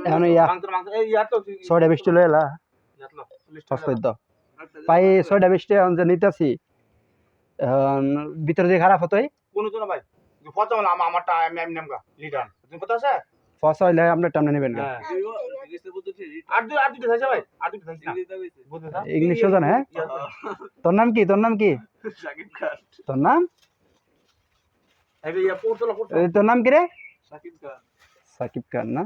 এখন ইয়া 6টা 20টা লয়ে এলা সস্তায় তো পাই 6টা 20টা এখন যে নিতেছি ভিতরে যে খারাপ হতোই কোন তো না ভাই ফটো আমারটা আমি নামগা লিডার তুমি কথা আছে ফসা হইলে আপনি টামনে নেবেন না আর দুটো থাকছে ভাই আর দুটো থাকছে ইংলিশও জানে হ্যাঁ তোর নাম কি সাকিব খান তোর নাম এই ইয়া পড়তলা তোর নাম কি রে সাকিব সাকিব খান না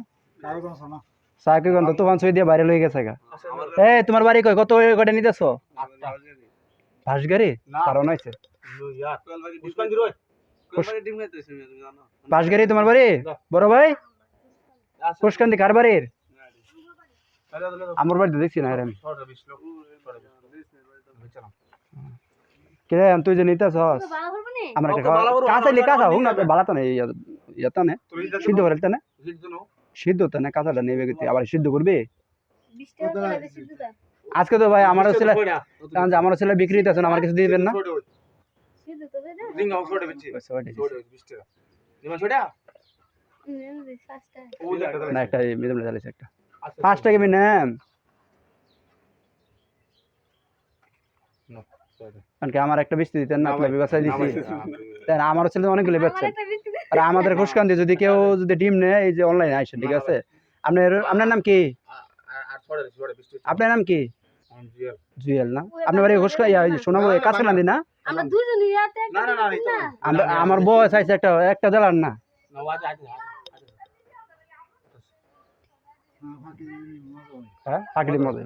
সাকিব খান তো তোমার ছবি দিয়ে ভাইরাল হয়ে গেছে গা এই তোমার বাড়ি কই কত কটা নিতেছো ভাসগাড়ি কারণ আছে ভাসগাড়ি তোমার বাড়ি বড় ভাই কুশকান্দি কার বাড়ির আমার বাড়িতে দেখছি না আমি কে তুই যে নিতেছস আমার একটা কাঁচা লি কাঁচা হোক না বালাতা নেই ইয়াতা নে সিদ্ধ করে না সিদ্ধ তো না কাঁচাটা নেবে আবার সিদ্ধ করবে আজকে তো ভাই আমারও ছেলে বিক্রি হইতেছে না আমার কিছু দিবেন না না একটা মিডিয়াম চালিয়েছে একটা 5 টাকা আমি নেন কারণ আমার একটা বৃষ্টি দিতেন না আপনার ব্যবসায় দিচ্ছি তাই আমারও ছেলে অনেকগুলো বেচছেন আর আমাদের খুশকান্দি যদি কেউ যদি ডিম নেয় এই যে অনলাইনে আসেন ঠিক আছে আপনার নাম কি আপনার নাম কি জুয়েল না আপনার বাড়ি খুশকা শোনাবো কাছাকান্দি না আমার বয়স আছে একটা জেলার না হ্যাঁ ফাঁকলি মজা